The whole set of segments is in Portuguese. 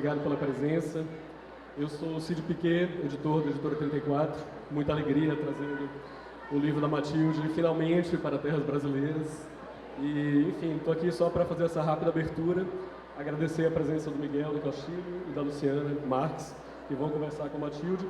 obrigado pela presença. Eu sou Cid Piquet, editor da Editora 34. Muita alegria trazendo o livro da Matilde, finalmente, para terras brasileiras. E, enfim, estou aqui só para fazer essa rápida abertura. Agradecer a presença do Miguel do Castilho e da Luciana Marques, que vão conversar com a Matilde.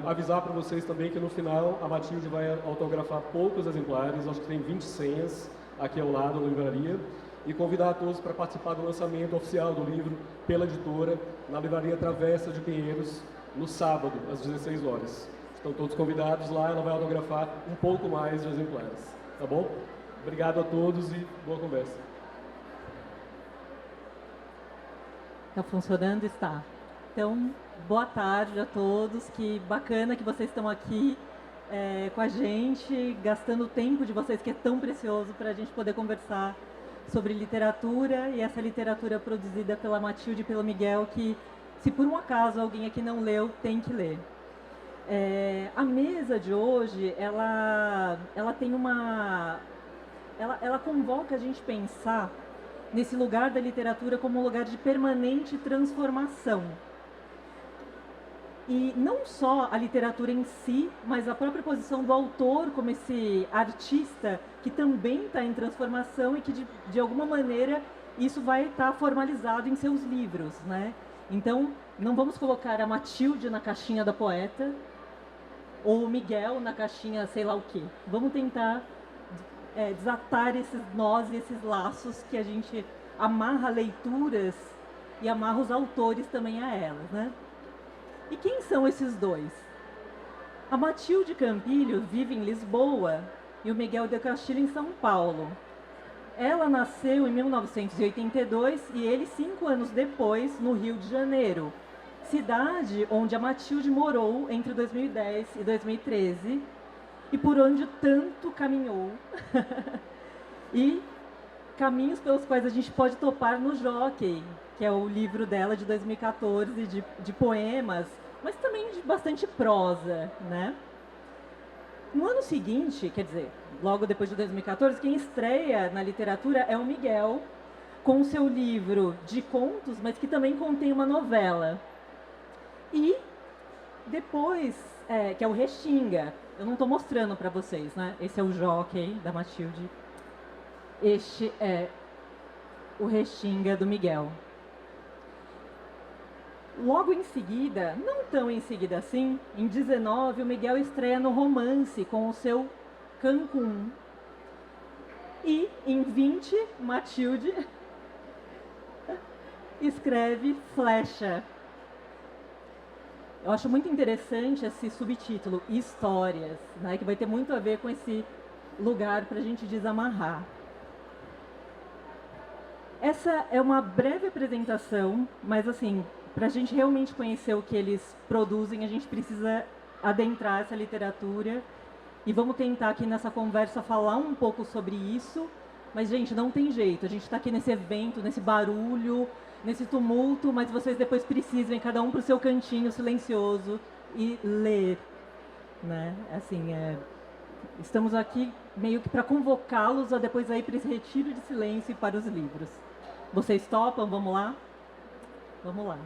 Avisar para vocês também que no final a Matilde vai autografar poucos exemplares, acho que tem 20 senhas aqui ao lado na livraria, e convidar a todos para participar do lançamento oficial do livro pela editora na Livraria Travessa de Pinheiros, no sábado, às 16 horas. Estão todos convidados lá, ela vai autografar um pouco mais de exemplares, tá bom? Obrigado a todos e boa conversa. Está funcionando? Está. Então, boa tarde a todos, que bacana que vocês estão aqui com a gente, gastando o tempo de vocês, que é tão precioso, para a gente poder conversar sobre literatura, e essa literatura produzida pela Matilde e pelo Miguel, que, se por um acaso alguém aqui não leu, tem que ler. A mesa de hoje, ela tem uma... Ela convoca a gente pensar nesse lugar da literatura como um lugar de permanente transformação. E não só a literatura em si, mas a própria posição do autor como esse artista que também está em transformação e que, de alguma maneira, isso vai estar formalizado em seus livros, né? Então, não vamos colocar a Matilde na caixinha da poeta ou o Miguel na caixinha sei lá o quê. Vamos tentar desatar esses nós e esses laços que a gente amarra leituras e amarra os autores também a elas, né? E quem são esses dois? A Matilde Campilho vive em Lisboa e o Miguel de Castilho em São Paulo. Ela nasceu em 1982 e ele 5 anos depois no Rio de Janeiro, cidade onde a Matilde morou entre 2010 e 2013 e por onde tanto caminhou. E caminhos pelos quais a gente pode topar no Jockey, que é o livro dela de 2014, de poemas, mas também de bastante prosa, né? No ano seguinte, quer dizer, logo depois de 2014, quem estreia na literatura é o Miguel, com o seu livro de contos, mas que também contém uma novela. E depois, que é o Restinga. Eu não estou mostrando para vocês, né? Esse é o Jockey, da Matilde. Este é o Restinga, do Miguel. Logo em seguida, não tão em seguida assim, em 19, o Miguel estreia no Romance com o seu Cancún. E em 20, Matilde escreve Flecha. Eu acho muito interessante esse subtítulo, Histórias, né, que vai ter muito a ver com esse lugar para a gente desamarrar. Essa é uma breve apresentação, mas assim, para a gente realmente conhecer o que eles produzem, a gente precisa adentrar essa literatura. E vamos tentar aqui nessa conversa falar um pouco sobre isso. Mas, gente, não tem jeito. A gente está aqui nesse evento, nesse barulho, nesse tumulto, mas vocês depois precisam ir cada um para o seu cantinho silencioso e ler, né? Assim, estamos aqui meio que para convocá-los a depois ir para esse retiro de silêncio e para os livros. Vocês topam? Vamos lá? Vamos lá.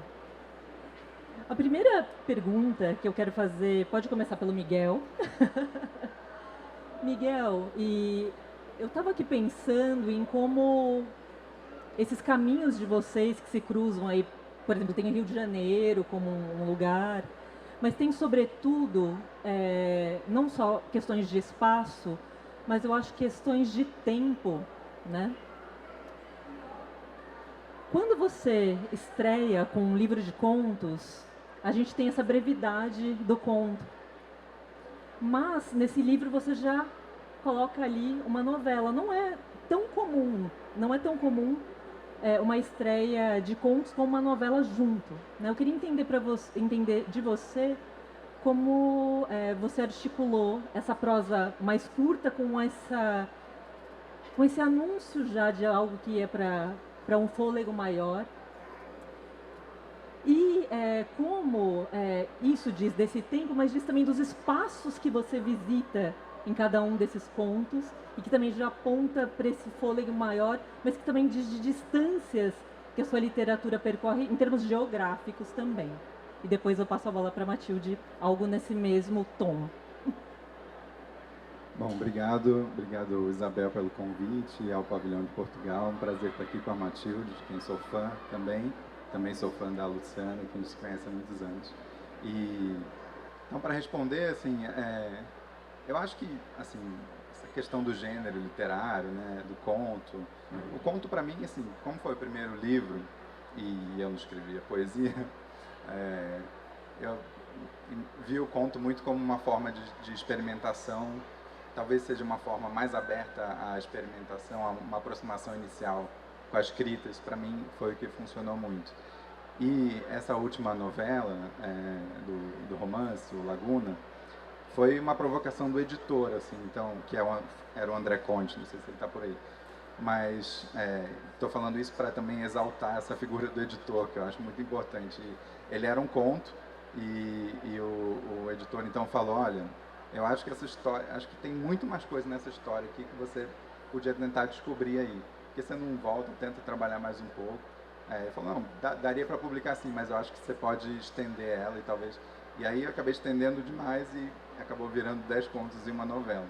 A primeira pergunta que eu quero fazer, pode começar pelo Miguel. Miguel, e eu estava aqui pensando em como esses caminhos de vocês que se cruzam aí, por exemplo, tem o Rio de Janeiro como um lugar, mas tem sobretudo, não só questões de espaço, mas eu acho questões de tempo, né? Quando você estreia com um livro de contos, a gente tem essa brevidade do conto. Mas, nesse livro, você já coloca ali uma novela. Não é tão comum uma estreia de contos com uma novela junto, né? Eu queria entender de você como você articulou essa prosa mais curta com esse anúncio já de algo que é para um fôlego maior. E como isso diz desse tempo, mas diz também dos espaços que você visita em cada um desses contos, e que também já aponta para esse fôlego maior, mas que também diz de distâncias que a sua literatura percorre em termos geográficos também. E depois eu passo a bola para a Matilde, algo nesse mesmo tom. Bom, obrigado Isabel pelo convite ao Pavilhão de Portugal. Um prazer estar aqui com a Matilde, de quem sou fã também sou fã da Luciana, que a gente se conhece há muitos anos. Então, para responder, assim, eu acho que, assim, essa questão do gênero literário, né, do conto, o conto para mim, assim, como foi o primeiro livro e eu não escrevia poesia, eu vi o conto muito como uma forma de experimentação, talvez seja uma forma mais aberta à experimentação, a uma aproximação inicial com as escritas, para mim foi o que funcionou muito. E essa última novela do romance, o Laguna, foi uma provocação do editor, assim, então, que era o André Conte, não sei se ele está por aí. Mas estou falando isso para também exaltar essa figura do editor, que eu acho muito importante. Ele era um conto e o editor então falou, olha, eu acho que essa história, acho que tem muito mais coisa nessa história aqui que você podia tentar descobrir aí. Porque você não volta, tenta trabalhar mais um pouco. Ele falou, não, daria para publicar sim, mas eu acho que você pode estender ela e talvez... E aí eu acabei estendendo demais e acabou virando 10 contos e uma novela.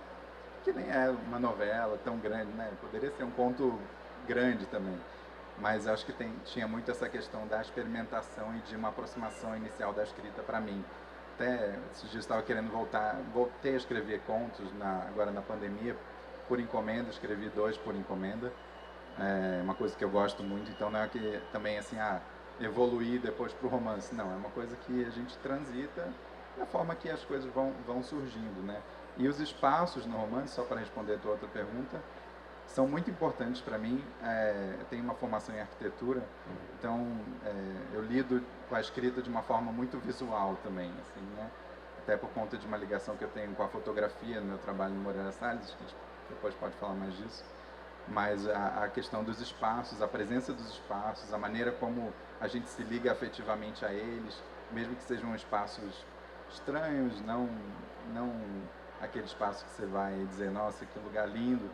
Que nem é uma novela tão grande, né? Poderia ser um conto grande também. Mas acho que tinha muito essa questão da experimentação e de uma aproximação inicial da escrita para mim. Até esses dias estava querendo voltei a escrever contos agora na pandemia, por encomenda, escrevi 2 por encomenda. É uma coisa que eu gosto muito, então não é que também assim, evoluir depois para o romance, não, é uma coisa que a gente transita da forma que as coisas vão surgindo, né? E os espaços no romance, só para responder a tua outra pergunta, são muito importantes para mim. Eu tenho uma formação em arquitetura, então eu lido com a escrita de uma forma muito visual também, assim, né? Até por conta de uma ligação que eu tenho com a fotografia no meu trabalho no Moreira Salles, que a gente depois pode falar mais disso. Mas a questão dos espaços, a presença dos espaços, a maneira como a gente se liga afetivamente a eles, mesmo que sejam espaços estranhos, não aquele espaço que você vai dizer, nossa, que lugar lindo,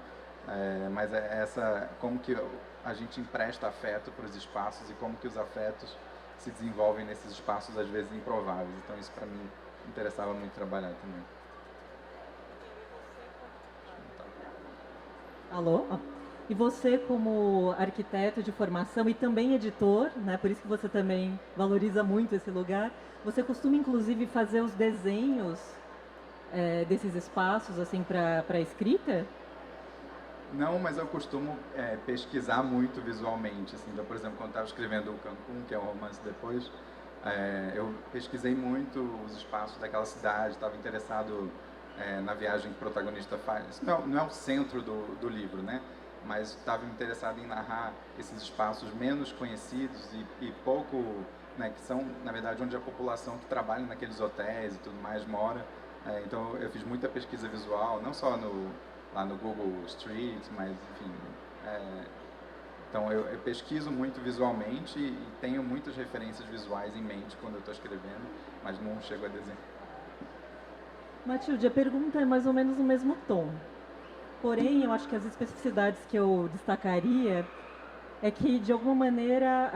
mas como que a gente empresta afeto para os espaços e como que os afetos se desenvolvem nesses espaços, às vezes improváveis. Então isso para mim interessava muito trabalhar também. Alô? E você, como arquiteto de formação e também editor, né, por isso que você também valoriza muito esse lugar, você costuma inclusive fazer os desenhos desses espaços assim para a escrita? Não, mas eu costumo pesquisar muito visualmente. Assim. Então, por exemplo, quando estava escrevendo o Cancún, que é um romance depois, eu pesquisei muito os espaços daquela cidade, estava interessado na viagem que o protagonista faz. Isso não é o centro do livro, né? Mas estava interessado em narrar esses espaços menos conhecidos e pouco, né, que são, na verdade, onde a população que trabalha naqueles hotéis e tudo mais mora. Então, eu fiz muita pesquisa visual, não só lá no Google Street, mas, enfim... Então, eu pesquiso muito visualmente e tenho muitas referências visuais em mente quando eu estou escrevendo, mas não chego a desenhar. Matilde, a pergunta é mais ou menos no mesmo tom. Porém, eu acho que as especificidades que eu destacaria é que, de alguma maneira,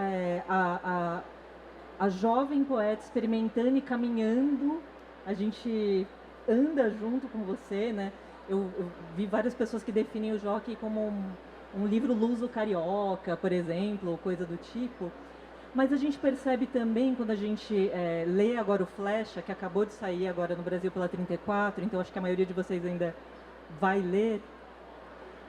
a jovem poeta experimentando e caminhando, a gente anda junto com você, né? Eu vi várias pessoas que definem o Jockey como um livro luso-carioca, por exemplo, ou coisa do tipo. Mas a gente percebe também, quando a gente lê agora o Flecha, que acabou de sair agora no Brasil pela 34, então acho que a maioria de vocês ainda vai ler,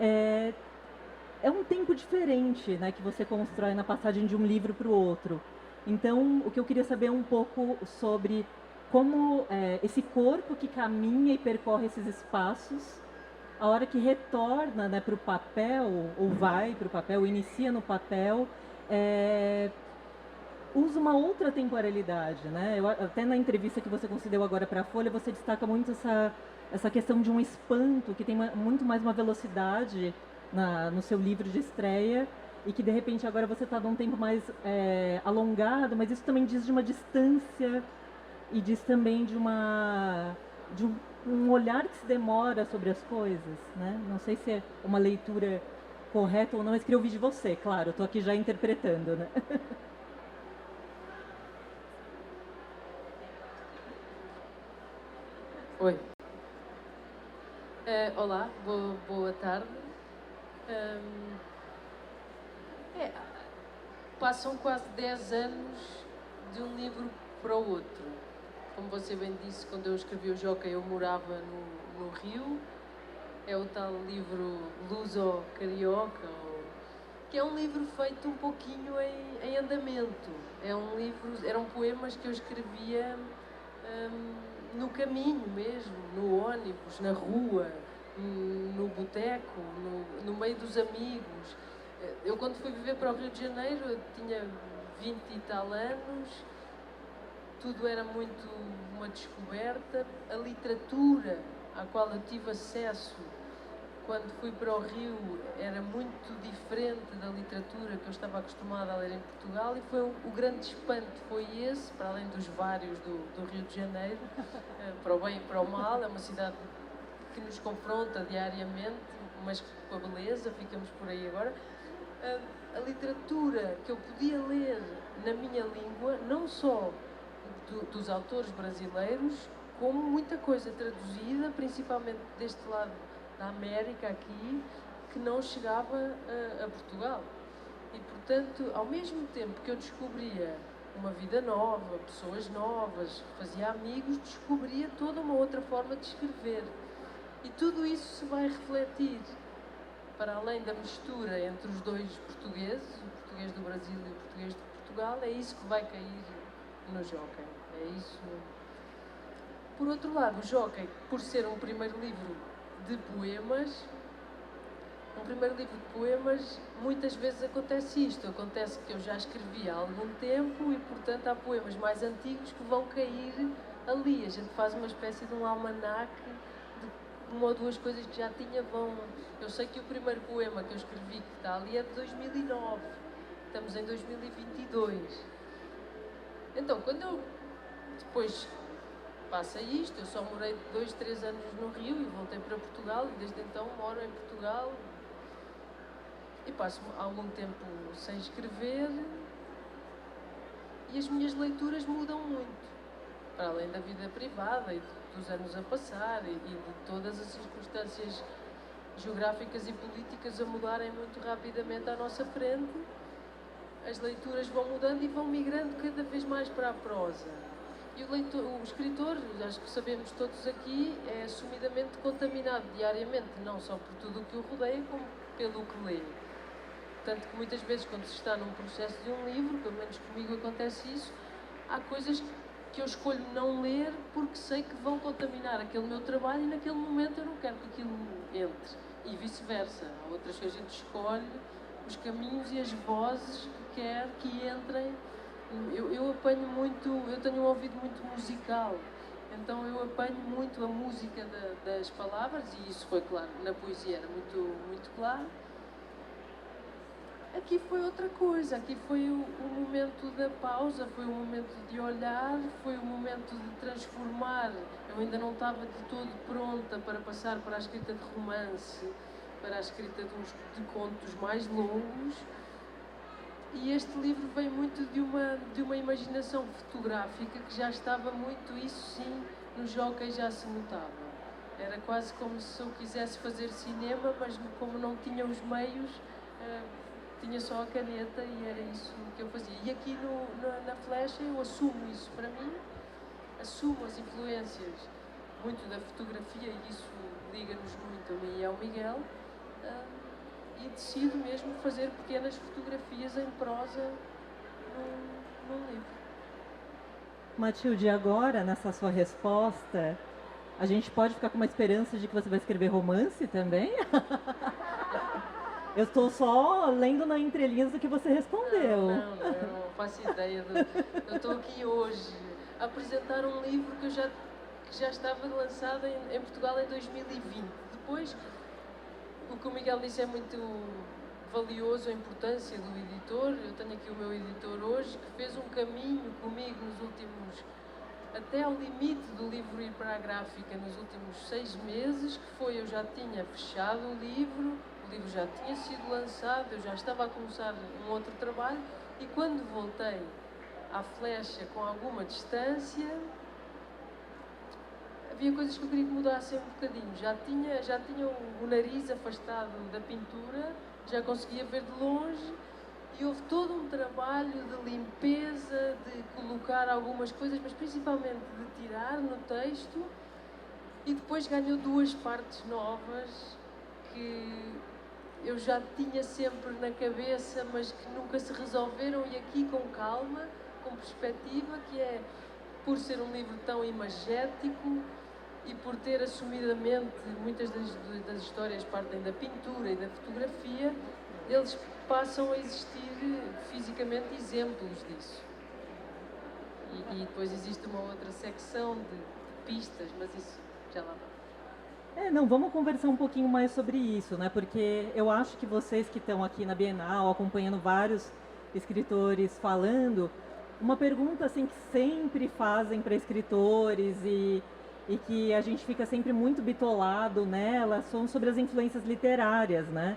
é um tempo diferente, né, que você constrói na passagem de um livro para o outro. Então, o que eu queria saber é um pouco sobre como esse corpo que caminha e percorre esses espaços, a hora que retorna, né, para o papel, ou vai para o papel, ou inicia no papel, usa uma outra temporalidade, né? Até na entrevista que você concedeu agora para a Folha, você destaca muito essa questão de um espanto, que tem muito mais uma velocidade no seu livro de estreia, e que de repente agora você está num tempo mais alongado, mas isso também diz de uma distância e diz também de um olhar que se demora sobre as coisas, né? Não sei se é uma leitura correto ou não, mas queria ouvir de você, claro, eu estou aqui já interpretando, né? Oi. Olá, boa tarde. Passam quase 10 anos de um livro para o outro. Como você bem disse, quando eu escrevi o Jockey eu morava no Rio. É o tal livro Luso-Carioca, que é um livro feito um pouquinho em andamento. Eram poemas que eu escrevia no caminho mesmo, no ônibus, na rua, no boteco, no meio dos amigos. Eu quando fui viver para o Rio de Janeiro, eu tinha 20 e tal anos, tudo era muito uma descoberta. A literatura à qual eu tive acesso quando fui para o Rio era muito diferente da literatura que eu estava acostumada a ler em Portugal, e foi o grande espanto, foi esse, para além dos vários do Rio de Janeiro, para o bem e para o mal. É uma cidade que nos confronta diariamente, mas com a beleza, ficamos por aí agora. A literatura que eu podia ler na minha língua, não só dos autores brasileiros, como muita coisa traduzida, principalmente deste lado da América aqui, que não chegava a Portugal. E, portanto, ao mesmo tempo que eu descobria uma vida nova, pessoas novas, fazia amigos, descobria toda uma outra forma de escrever. E tudo isso se vai refletir, para além da mistura entre os dois portugueses, o português do Brasil e o português de Portugal, é isso que vai cair no Jockey. É isso. Por outro lado, o Jockey, por ser um primeiro livro de poemas, muitas vezes acontece isto. Acontece que eu já escrevi há algum tempo e, portanto, há poemas mais antigos que vão cair ali. A gente faz uma espécie de um almanaque de uma ou duas coisas que já tinha vão... Eu sei que o primeiro poema que eu escrevi que está ali é de 2009. Estamos em 2022. Então, quando eu depois passa isto, eu só morei 2, 3 anos no Rio e voltei para Portugal, e desde então moro em Portugal e passo algum tempo sem escrever, e as minhas leituras mudam muito, para além da vida privada e dos anos a passar e de todas as circunstâncias geográficas e políticas a mudarem muito rapidamente à nossa frente. As leituras vão mudando e vão migrando cada vez mais para a prosa. E o escritor, acho que sabemos todos aqui, é assumidamente contaminado diariamente, não só por tudo o que o rodeia, como pelo que lê. Tanto que muitas vezes, quando se está num processo de um livro, pelo menos comigo acontece isso, há coisas que eu escolho não ler porque sei que vão contaminar aquele meu trabalho e naquele momento eu não quero que aquilo entre. E vice-versa. Há outras que a gente escolhe os caminhos e as vozes que quer que entrem. Eu apanho muito, eu tenho um ouvido muito musical, então eu apanho muito a música das palavras, e isso foi claro, na poesia era muito, muito claro. Aqui foi outra coisa, aqui foi o momento da pausa, foi o momento de olhar, foi o momento de transformar. Eu ainda não estava de todo pronta para passar para a escrita de romance, para a escrita de contos mais longos. E este livro vem muito de uma imaginação fotográfica que já estava muito, isso sim, no Jockey já se notava. Era quase como se eu quisesse fazer cinema, mas como não tinha os meios, tinha só a caneta e era isso que eu fazia. E aqui na Flecha eu assumo isso para mim, assumo as influências muito da fotografia, e isso liga-nos muito a mim e ao Miguel. E decido mesmo fazer pequenas fotografias em prosa num livro. Matilde, agora, nessa sua resposta, a gente pode ficar com uma esperança de que você vai escrever romance também? Eu estou só lendo na entrelinhas do que você respondeu. Não, eu não faço ideia. Eu estou aqui hoje a apresentar um livro que já estava lançado em Portugal em 2020. Depois, o que o Miguel disse é muito valioso, a importância do editor. Eu tenho aqui o meu editor hoje, que fez um caminho comigo nos últimos, até ao limite do livro ir para a gráfica, nos últimos 6 meses, que foi, eu já tinha fechado o livro, o livro já tinha sido lançado, eu já estava a começar um outro trabalho, e quando voltei à Flecha com alguma distância, havia coisas que eu queria que mudassem um bocadinho. Já tinha o nariz afastado da pintura, já conseguia ver de longe, e houve todo um trabalho de limpeza, de colocar algumas coisas, mas principalmente de tirar no texto, e depois ganhou duas partes novas que eu já tinha sempre na cabeça, mas que nunca se resolveram, e aqui com calma, com perspectiva, que é, por ser um livro tão imagético e por ter assumidamente muitas das histórias partem da pintura e da fotografia, eles passam a existir fisicamente exemplos disso. E depois existe uma outra secção de pistas, mas isso já lá vai. Não, vamos conversar um pouquinho mais sobre isso, né? Porque eu acho que vocês que estão aqui na Bienal, acompanhando vários escritores falando, uma pergunta assim que sempre fazem para escritores e que a gente fica sempre muito bitolado nela, são sobre as influências literárias, né?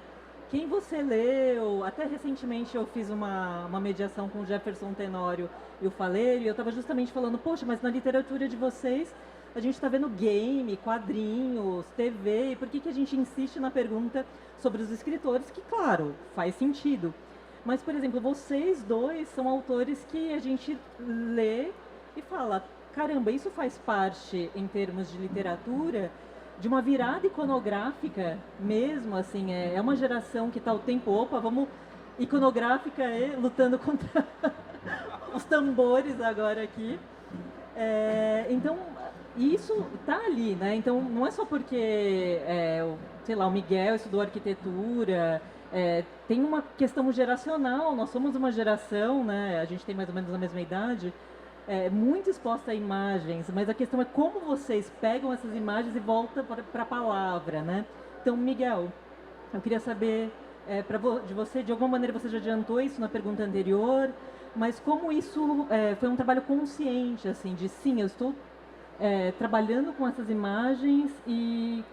Quem você leu? Até recentemente eu fiz uma mediação com o Jefferson Tenório e o Faleiro, e eu estava justamente falando, poxa, mas na literatura de vocês a gente está vendo game, quadrinhos, TV, e por que a gente insiste na pergunta sobre os escritores, que claro, faz sentido. Mas, por exemplo, vocês dois são autores que a gente lê e fala, caramba, isso faz parte, em termos de literatura, de uma virada iconográfica mesmo, assim, é uma geração que está o tempo, opa, vamos, iconográfica, lutando contra os tambores agora aqui. Então, isso está ali, né? Então, não é só porque, sei lá, o Miguel estudou arquitetura, tem uma questão geracional, nós somos uma geração, né? A gente tem mais ou menos a mesma idade, muito exposta a imagens, mas a questão é como vocês pegam essas imagens e voltam para a palavra, né? Então, Miguel, eu queria saber de você, de alguma maneira você já adiantou isso na pergunta anterior, mas como isso foi um trabalho consciente, assim, de sim, eu estou trabalhando com essas imagens, e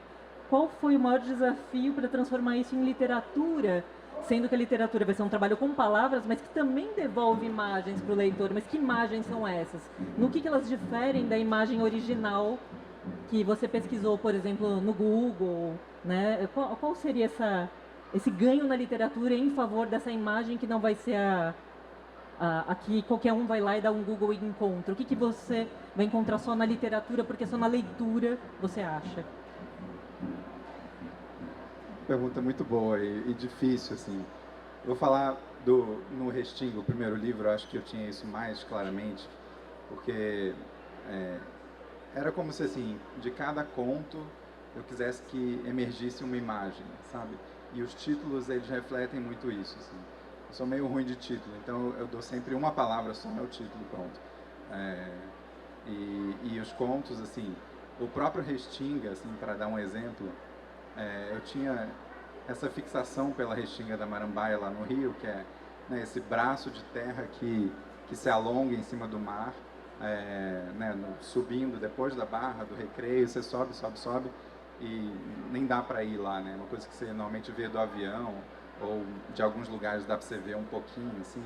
qual foi o maior desafio para transformar isso em literatura, sendo que a literatura vai ser um trabalho com palavras, mas que também devolve imagens para o leitor. Mas que imagens são essas? No que elas diferem da imagem original que você pesquisou, por exemplo, no Google, né? Qual seria esse ganho na literatura em favor dessa imagem que não vai ser aqui qualquer um vai lá e dá um Google e encontra? O que você vai encontrar só na literatura, porque só na leitura você acha? Pergunta muito boa e difícil, assim. Vou falar no Restinga, o primeiro livro, eu acho que eu tinha isso mais claramente, porque era como se, assim, de cada conto eu quisesse que emergisse uma imagem, sabe? E os títulos, eles refletem muito isso, assim. Eu sou meio ruim de título, então eu dou sempre uma palavra só no título, pronto. E os contos, assim, o próprio Restinga, assim, para dar um exemplo, eu tinha essa fixação pela Restinga da Marambaia lá no Rio, que é, né, esse braço de terra que se alonga em cima do mar, né, subindo depois da Barra, do Recreio, você sobe, sobe, sobe, e nem dá para ir lá, né? Uma coisa que você normalmente vê do avião, ou de alguns lugares dá para você ver um pouquinho, assim.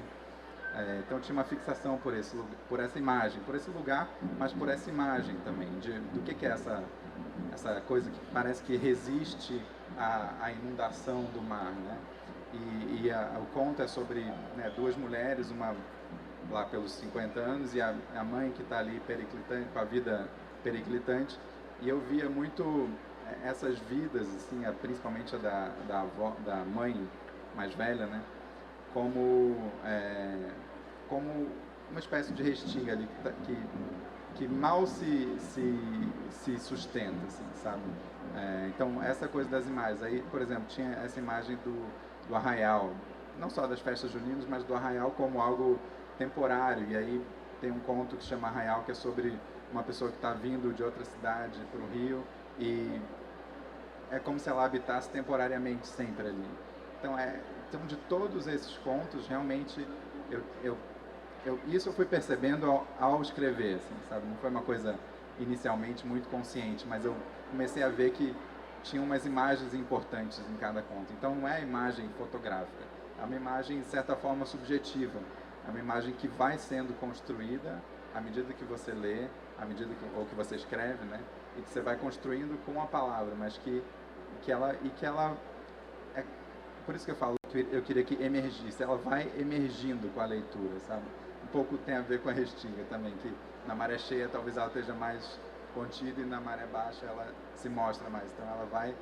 Então tinha uma fixação por essa imagem, por esse lugar, mas por essa imagem também, do que é essa coisa que parece que resiste à inundação do mar, né? O conto é sobre, né, duas mulheres, uma lá pelos 50 anos e a mãe que está ali periclitante, com a vida periclitante, e eu via muito essas vidas, assim, principalmente a da mãe mais velha, né? Como uma espécie de restinga ali que mal se sustenta, assim, sabe? Então, essa coisa das imagens. Aí, por exemplo, tinha essa imagem do arraial, não só das festas juninas, mas do arraial como algo temporário. E aí tem um conto que se chama Arraial, que é sobre uma pessoa que está vindo de outra cidade para o Rio, e é como se ela habitasse temporariamente sempre ali. Então, de todos esses contos, realmente, isso eu fui percebendo ao escrever, assim, sabe? Não foi uma coisa inicialmente muito consciente, mas eu comecei a ver que tinha umas imagens importantes em cada conto. Então não é a imagem fotográfica, é uma imagem de certa forma subjetiva, é uma imagem que vai sendo construída à medida que você lê, à medida ou que você escreve, né? E que você vai construindo com a palavra, mas que ela é, por isso que eu falo que eu queria que emergisse, ela vai emergindo com a leitura, sabe? Um pouco tem a ver com a Restinga também, que na maré cheia talvez ela esteja mais contida e na maré baixa ela se mostra mais. Então ela vai,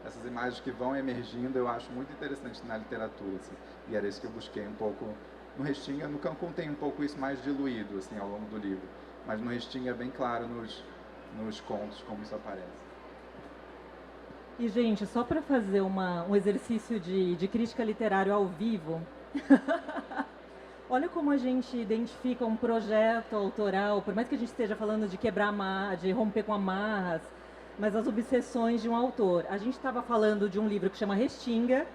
essas imagens que vão emergindo, eu acho muito interessante na literatura, assim. E era isso que eu busquei um pouco no Restinga. No Cancún tem um pouco isso mais diluído, assim, ao longo do livro, mas no Restinga é bem claro nos contos como isso aparece. E, gente, só para fazer um exercício de crítica literária ao vivo, olha como a gente identifica um projeto autoral, por mais que a gente esteja falando de de romper com amarras, mas as obsessões de um autor. A gente estava falando de um livro que chama Restinga,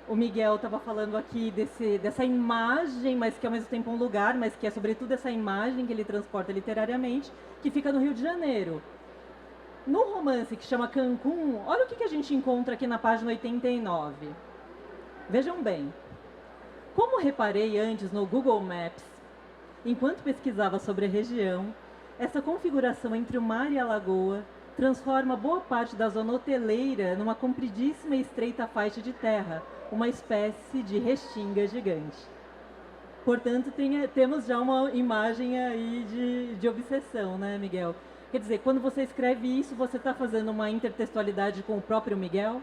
o Miguel estava falando aqui dessa imagem, mas que ao mesmo tempo é um lugar, mas que é sobretudo essa imagem que ele transporta literariamente, que fica no Rio de Janeiro. No romance que chama Cancún, olha o que a gente encontra aqui na página 89. Vejam bem. Como reparei antes no Google Maps, enquanto pesquisava sobre a região, essa configuração entre o mar e a lagoa transforma boa parte da zona hoteleira numa compridíssima e estreita faixa de terra, uma espécie de restinga gigante. Portanto, temos já uma imagem aí de obsessão, né, Miguel? Quer dizer, quando você escreve isso, você está fazendo uma intertextualidade com o próprio Miguel?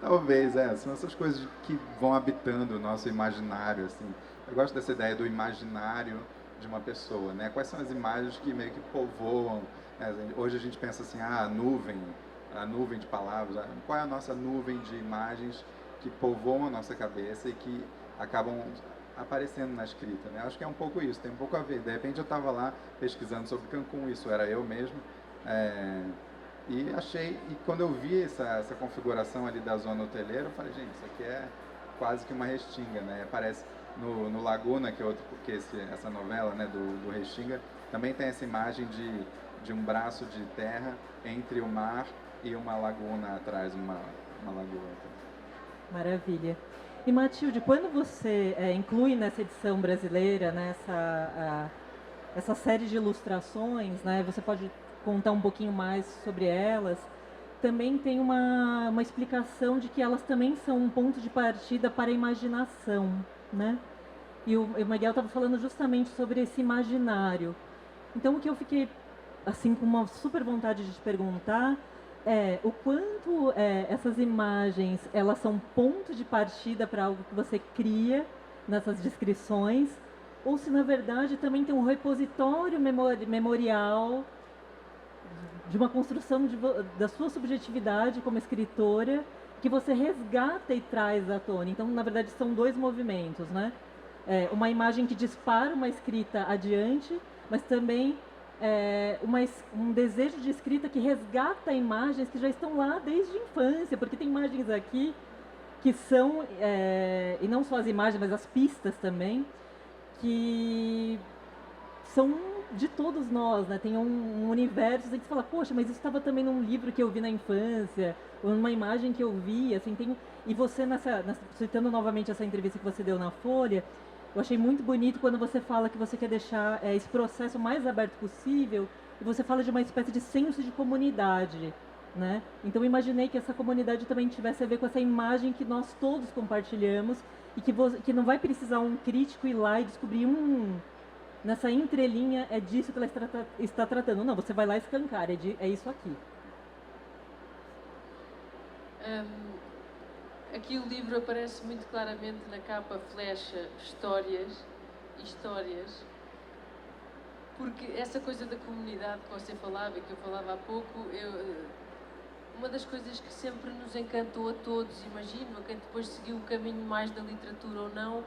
Talvez, são essas coisas que vão habitando o nosso imaginário, assim. Eu gosto dessa ideia do imaginário de uma pessoa, né? Quais são as imagens que meio que povoam, né? Hoje a gente pensa assim, a nuvem de palavras, qual é a nossa nuvem de imagens que povoam a nossa cabeça e que acabam aparecendo na escrita, né? Acho que é um pouco isso, tem um pouco a ver. De repente eu estava lá pesquisando sobre Cancún, isso era eu mesmo, e quando eu vi essa configuração ali da zona hoteleira, eu falei, gente, isso aqui é quase que uma restinga, né? Aparece no Laguna, que é outro, porque essa novela, né, do Restinga, também tem essa imagem de um braço de terra entre o mar e uma laguna atrás, uma lagoa. Maravilha. E Matilde, quando você inclui nessa edição brasileira, essa série de ilustrações, né, você pode contar um pouquinho mais sobre elas, também tem uma explicação de que elas também são um ponto de partida para a imaginação, né? E o Miguel estava falando justamente sobre esse imaginário. Então, o que eu fiquei assim com uma super vontade de te perguntar o quanto essas imagens elas são ponto de partida para algo que você cria nessas descrições, ou se na verdade também tem um repositório memorial de uma construção da sua subjetividade como escritora que você resgata e traz à tona. Então, na verdade, são dois movimentos, né? Uma imagem que dispara uma escrita adiante, mas também um desejo de escrita que resgata imagens que já estão lá desde a infância, porque tem imagens aqui que são, e não só as imagens, mas as pistas também, que são de todos nós, né? Tem um universo em que você fala, poxa, mas isso estava também num livro que eu vi na infância, ou numa imagem que eu vi, assim, e você, citando novamente essa entrevista que você deu na Folha, eu achei muito bonito quando você fala que você quer deixar esse processo o mais aberto possível, e você fala de uma espécie de senso de comunidade, né? Então, imaginei que essa comunidade também tivesse a ver com essa imagem que nós todos compartilhamos, e que não vai precisar um crítico ir lá e descobrir nessa entrelinha é disso que ela está tratando. Não, você vai lá e escancar, é isso aqui. Aqui o livro aparece muito claramente na capa flecha histórias, porque essa coisa da comunidade que você falava e que eu falava há pouco, uma das coisas que sempre nos encantou a todos, imagino, a quem depois seguiu o caminho mais da literatura ou não,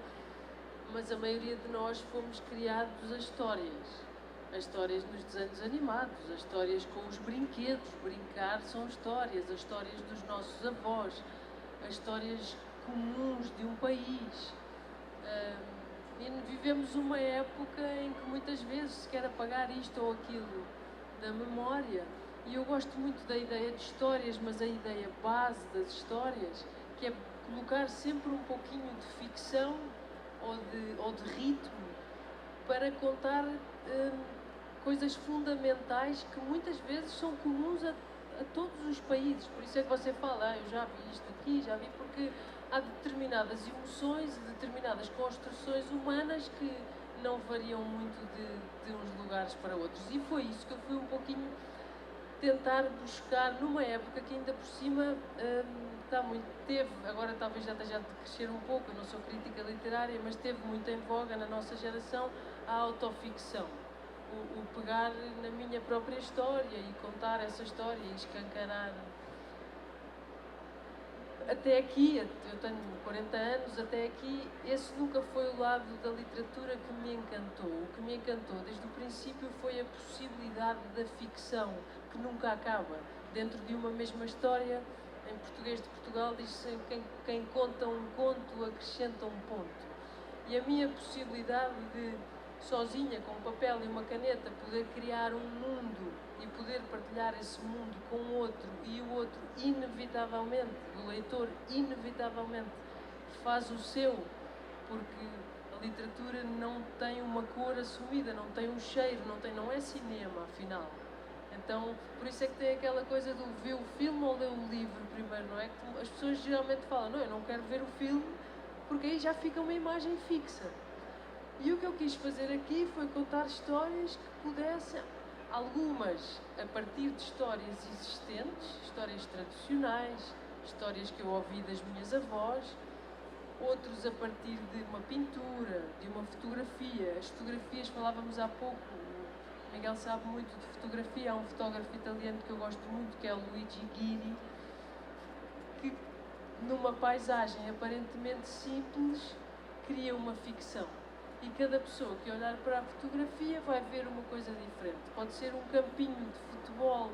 mas a maioria de nós fomos criados a histórias nos desenhos animados, as histórias com os brinquedos. Brincar são histórias, as histórias dos nossos avós, as histórias comuns de um país. E vivemos uma época em que muitas vezes se quer apagar isto ou aquilo da memória. E eu gosto muito da ideia de histórias, mas a ideia base das histórias, que é colocar sempre um pouquinho de ficção ou de ritmo para contar coisas fundamentais que muitas vezes são comuns a todos os países. Por isso é que você fala, eu já vi isto aqui, já vi, porque há determinadas emoções e determinadas construções humanas que não variam muito de uns lugares para outros. E foi isso que eu fui um pouquinho tentar buscar numa época que ainda por cima teve, agora talvez já esteja a crescer um pouco, eu não sou crítica literária, mas teve muito em voga na nossa geração a autoficção. O pegar na minha própria história e contar essa história e escancarar. Até aqui, eu tenho 40 anos, até aqui, esse nunca foi o lado da literatura que me encantou. O que me encantou desde o princípio foi a possibilidade da ficção, que nunca acaba. Dentro de uma mesma história, em português de Portugal, diz-se quem conta um conto acrescenta um ponto. E a minha possibilidade de, sozinha, com um papel e uma caneta, poder criar um mundo e poder partilhar esse mundo com o outro, e o outro inevitavelmente, o leitor inevitavelmente faz o seu, porque a literatura não tem uma cor assumida, não tem um cheiro, não é cinema, afinal. Então, por isso é que tem aquela coisa do ver o filme ou ler o livro primeiro, não é? Que as pessoas geralmente falam, não, eu não quero ver o filme, porque aí já fica uma imagem fixa. E o que eu quis fazer aqui foi contar histórias que pudessem, algumas a partir de histórias existentes, histórias tradicionais, histórias que eu ouvi das minhas avós, outros a partir de uma pintura, de uma fotografia. As fotografias, falávamos há pouco, o Miguel sabe muito de fotografia, há um fotógrafo italiano que eu gosto muito, que é o Luigi Ghiri, que numa paisagem aparentemente simples cria uma ficção. E cada pessoa que olhar para a fotografia vai ver uma coisa diferente. Pode ser um campinho de futebol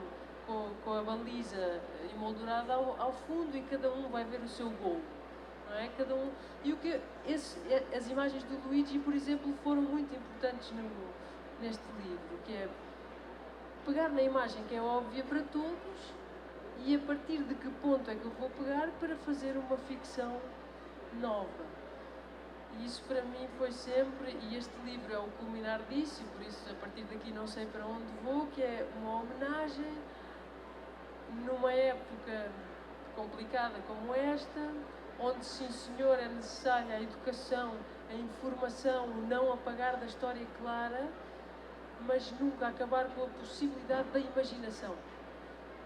com a baliza emoldurada ao fundo e cada um vai ver o seu gol. Não é? Cada um... E as imagens do Luigi, por exemplo, foram muito importantes neste livro, que é pegar na imagem que é óbvia para todos e a partir de que ponto é que eu vou pegar para fazer uma ficção nova. E isso para mim foi sempre, e este livro é o culminar disso, e por isso a partir daqui não sei para onde vou, que é uma homenagem numa época complicada como esta, onde sim senhor é necessária a educação, a informação, o não apagar da história clara, mas nunca acabar com a possibilidade da imaginação.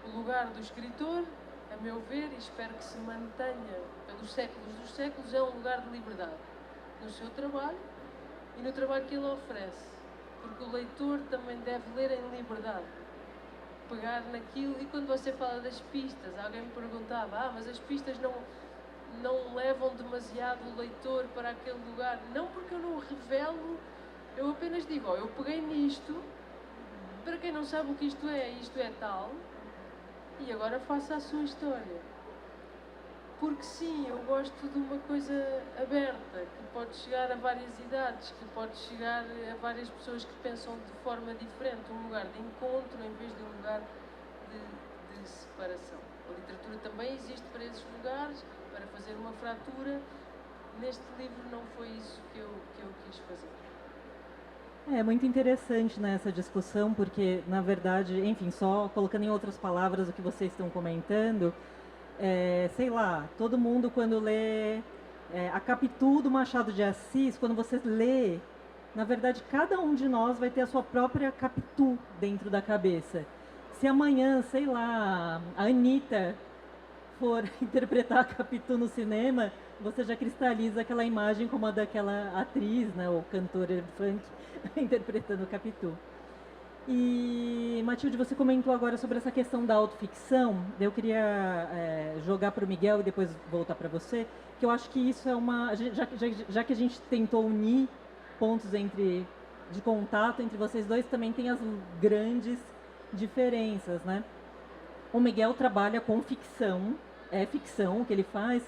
O lugar do escritor, a meu ver, e espero que se mantenha pelos séculos dos séculos, é um lugar de liberdade. No seu trabalho e no trabalho que ele oferece, porque o leitor também deve ler em liberdade, pegar naquilo. E quando você fala das pistas, alguém me perguntava, mas as pistas não levam demasiado o leitor para aquele lugar? Não, porque eu não revelo, eu apenas digo, eu peguei nisto, para quem não sabe o que isto é tal, e agora faça a sua história. Porque sim, eu gosto de uma coisa aberta, que pode chegar a várias idades, que pode chegar a várias pessoas que pensam de forma diferente, um lugar de encontro em vez de um lugar de separação. A literatura também existe para esses lugares, para fazer uma fratura. Neste livro não foi isso que eu quis fazer. É muito interessante nessa discussão, porque, na verdade, enfim, só colocando em outras palavras o que vocês estão comentando, sei lá, todo mundo quando lê a Capitu do Machado de Assis, quando você lê, na verdade, cada um de nós vai ter a sua própria Capitu dentro da cabeça. Se amanhã, sei lá, a Anitta for interpretar a Capitu no cinema, você já cristaliza aquela imagem como a daquela atriz, né, ou cantora funk, interpretando a Capitu. E, Matilde, você comentou agora sobre essa questão da autoficção. Eu queria jogar para o Miguel e depois voltar para você, que eu acho que isso é uma... Já que a gente tentou unir pontos de contato entre vocês dois, também tem as grandes diferenças, né? O Miguel trabalha com ficção, é ficção o que ele faz.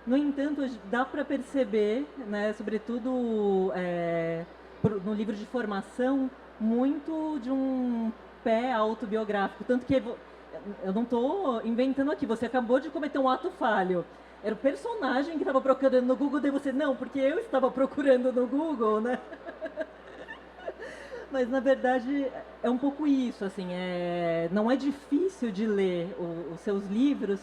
No entanto, dá para perceber, né, sobretudo no livro de formação, muito de um pé autobiográfico. Tanto que eu não estou inventando aqui, você acabou de cometer um ato falho. Era o personagem que estava procurando no Google, daí você, não, porque eu estava procurando no Google, né? Mas, na verdade, é um pouco isso, assim, não é difícil de ler os seus livros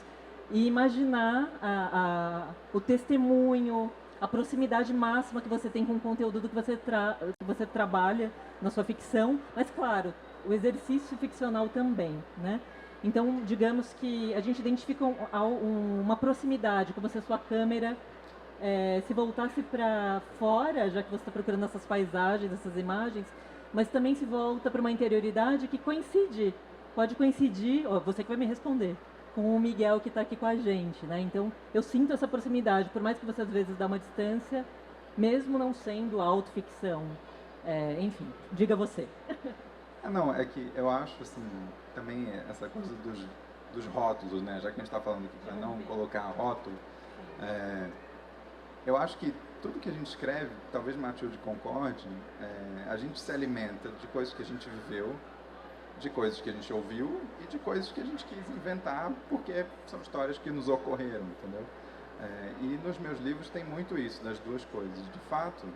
e imaginar o testemunho, a proximidade máxima que você tem com o conteúdo do que você trabalha na sua ficção, mas, claro, o exercício ficcional também, né? Então, digamos que a gente identifica uma proximidade, como se a sua câmera se voltasse para fora, já que você está procurando essas paisagens, essas imagens, mas também se volta para uma interioridade que pode coincidir, você que vai me responder, com o Miguel que está aqui com a gente, né? Então, eu sinto essa proximidade, por mais que você às vezes dá uma distância, mesmo não sendo autoficção. Enfim, diga você. Não, é que eu acho, assim, também essa coisa dos rótulos, né? Já que a gente está falando aqui para não colocar rótulo, eu acho que tudo que a gente escreve, talvez Matilde concorde, a gente se alimenta de coisas que a gente viveu, de coisas que a gente ouviu e de coisas que a gente quis inventar porque são histórias que nos ocorreram, entendeu? E nos meus livros tem muito isso, das duas coisas. De fato,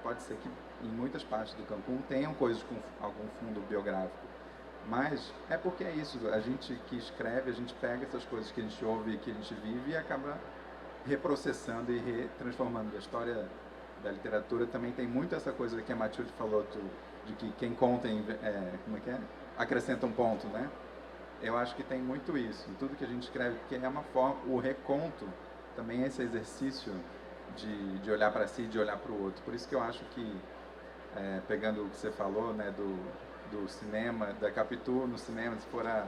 pode ser que em muitas partes do Cancún tenham coisas com algum fundo biográfico, mas é porque é isso, a gente que escreve, a gente pega essas coisas que a gente ouve e que a gente vive e acaba reprocessando e retransformando. A história da literatura também tem muito essa coisa que a Matilde falou, de que quem conta, como é que é? Acrescenta um ponto, né? Eu acho que tem muito isso, em tudo que a gente escreve, porque é uma forma, o reconto também é esse exercício de olhar para si, de olhar para o outro. Por isso que eu acho que, pegando o que você falou, né, do cinema, da Capitu no cinema, se for a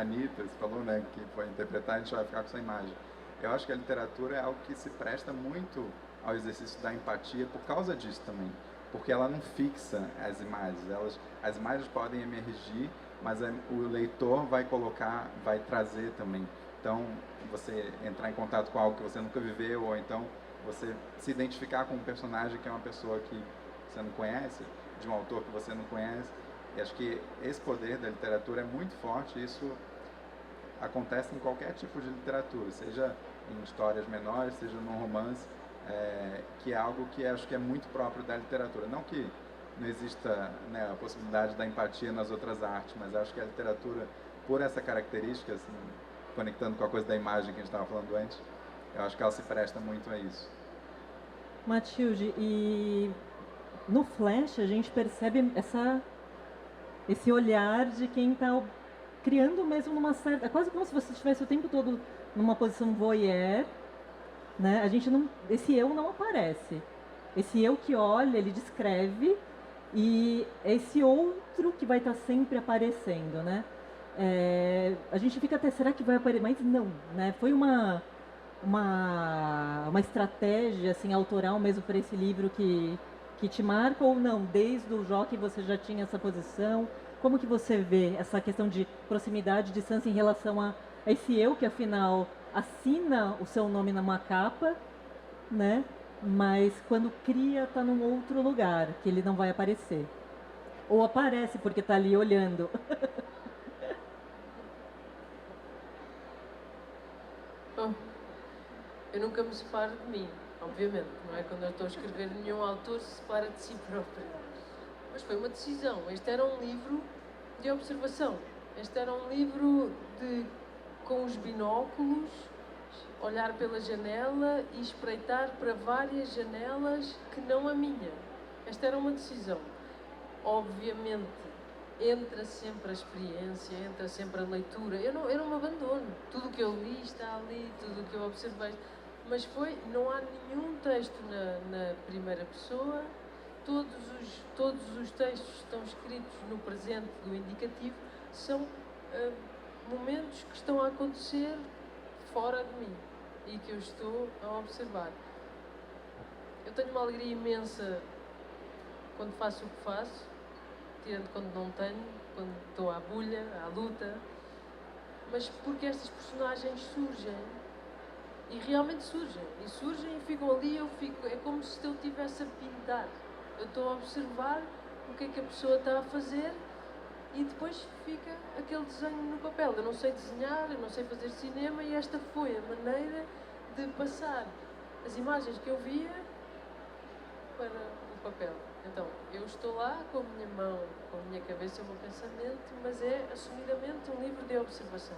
Anitta, você falou, né, que foi interpretar, a gente vai ficar com essa imagem. Eu acho que a literatura é algo que se presta muito ao exercício da empatia por causa disso também, porque ela não fixa as imagens, as imagens podem emergir, mas o leitor vai trazer também. Então, você entrar em contato com algo que você nunca viveu, ou então você se identificar com um personagem que é uma pessoa que você não conhece, de um autor que você não conhece. E acho que esse poder da literatura é muito forte, isso acontece em qualquer tipo de literatura, seja em histórias menores, seja num romance, que é algo que acho que é muito próprio da literatura. Não que não exista, né, a possibilidade da empatia nas outras artes, mas acho que a literatura, por essa característica, assim, conectando com a coisa da imagem que a gente estava falando antes, eu acho que ela se presta muito a isso. Matilde, e no Flash a gente percebe esse olhar de quem está criando mesmo numa certa... É quase como se você estivesse o tempo todo numa posição voyeur, né? A gente não... Esse eu não aparece. Esse eu que olha, ele descreve, e é esse outro que vai estar sempre aparecendo, né? A gente fica até, será que vai aparecer? Mas não, né? Foi uma estratégia assim, autoral mesmo para esse livro que te marca ou não? Desde o Jockey você já tinha essa posição? Como que você vê essa questão de proximidade, distância em relação a esse eu que afinal assina o seu nome numa capa, né? Mas quando cria está num outro lugar, que ele não vai aparecer. Ou aparece porque está ali olhando. Bom, eu nunca me separo de mim, obviamente, não é? Quando eu estou a escrever, nenhum autor se separa de si próprio. Mas foi uma decisão. Este era um livro de observação. Este era um livro com os binóculos, olhar pela janela e espreitar para várias janelas que não a minha. Esta era uma decisão. Obviamente, entra sempre a experiência, entra sempre a leitura. Eu não me abandono. Tudo o que eu li está ali, tudo o que eu observei. Mas não há nenhum texto na primeira pessoa. Todos os textos estão escritos no presente do indicativo. São momentos que estão a acontecer fora de mim e que eu estou a observar. Eu tenho uma alegria imensa quando faço o que faço, tirando quando não tenho, quando estou à bulha, à luta, mas porque estas personagens surgem, e realmente surgem, e ficam ali, é como se eu estivesse a pintar, Eu estou a observar o que é que a pessoa está a fazer e depois fica aquele desenho no papel. Eu não sei desenhar, eu não sei fazer cinema e esta foi a maneira de passar as imagens que eu via para o papel. Então, eu estou lá com a minha mão, com a minha cabeça e o meu pensamento, mas é assumidamente um livro de observação.